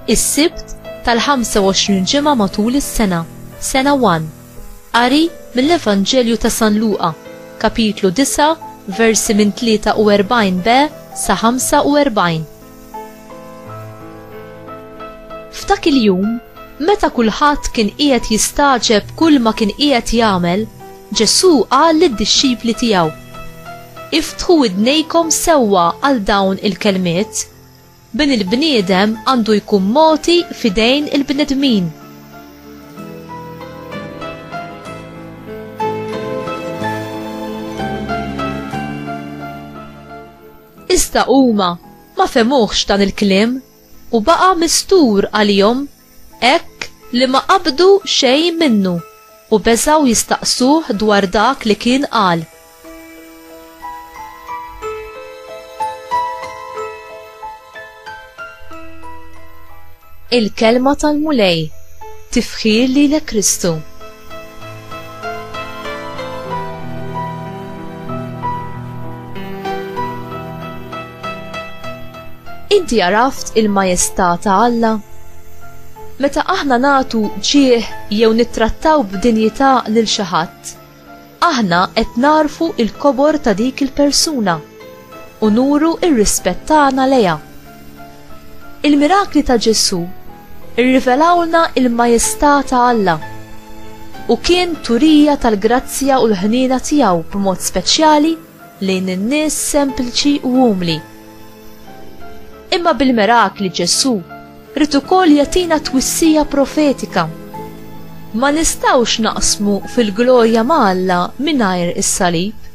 Is-Sibt tal-25 ġimgħa matul is-sena, sena 1. Qari mill-Evanġelju ta' San Luqa, kapitlu 9, versi minn 43b sa 45. F'dak il-jum, meta kulħadd kien qiegħed jistaġeb kull ma kien qiegħed jagħmel, Ġesu qal lid-dixxipli tiegħu: Iftħu widnejkom sewwa għal dawn il-kelmiet, bin il-bniedem għandu jkun mogħti f'idejn il-bnedmin. Iżda huma ma femuhx dan il-kliem u baqa' mistur għalihom hekk li ma qabdu xejn minnu u beżgħu jistaqsuh dwar dak li kien qal. Il-kelma tal-mulej, tifħir lilek Kristu. Inti għaraft il-Majestà ta' Alla? Meta aħna nagħtu ġieħ jew nittrattaw b'dinjità lil xi ħadd, aħna qed narfu il-kobor ta' dik il-persuna u nuru ir-rispett tagħna lejha. Il-mirakli ta' Ġesu irrivelawlna il-Majestà ta' Alla u kien turija tal-grazzja u l-ħniena tiegħu b'mod speċjali lejn in-nies sempliċi u umli. Imma bil-mirakli Ġesu rid ukoll jagħtina twissija profetika. Ma nistgħux naqsmu fil-glorja ma' Alla mingħajr is-salib.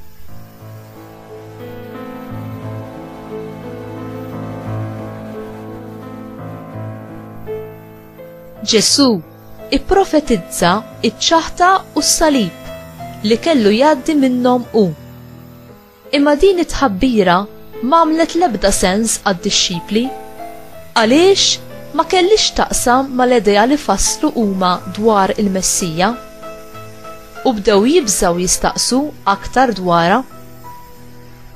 Ġesu ipprofetizza iċ-ċaħta u s-salib li kellu jgħaddi minnhom hu. Imma din it-tħabbira m'għamlet l-ebda sens għad-dixxipli għaliex ma kellix taqsam mal-idea li fasslu huma dwar il-Messija u bdew jibżgħu jistaqsu aktar dwarha.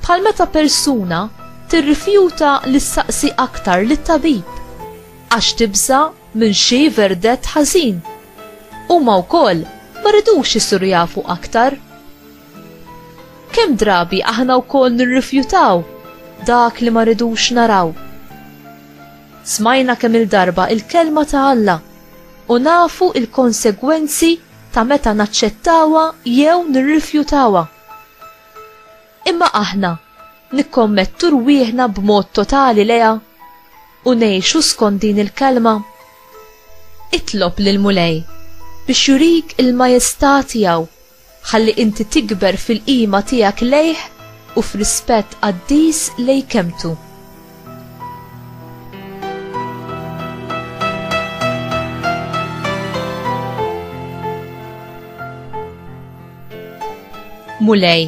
Bħal meta persuna tirrifjuta li ssaqsi aktar lit-tabib għax tibża minn xi verdett ħażin. Huma wkoll ma ridux isiru jafu aktar. Kemm drabi aħna wkoll nirrifjutaw dak li ma ridux naraw. Smajna kemm il-darba il-kelma ta' Alla u nafu il-konsegwenzi ta' meta naċċettawha jew nirrifjutawha. Imma aħna nikkommettu rwieħna b'mod totali leha u ngħixu skont din il-kelma. Itlob lil-mulej biex jurik il-Majestà tiegħu ħalli inti tikber fil-qima tiegħek lejh u f'rispett qaddis lejn kemmtu. Mulej,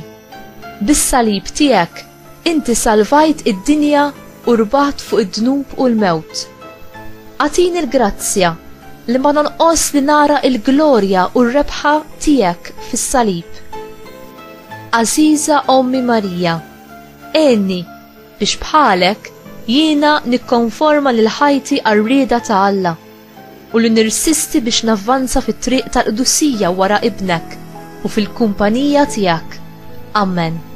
bis-salib tiegħek inti salvajt id-dinja u rbaħt fuq id-dnub u l-mewt. Għatini l-grazzja li ma nonqos li nara il-glorja u r-rebħa tiegħek fis-salib. Aziza Ommi Marija, għenni biex bħalek jiena nikkonforma lil ħajti għar-rieda ta' Alla u li nirsisti biex navvanza fit-triq tal-qdusija wara ibnek u fil-kumpanija tiegħek. Amen.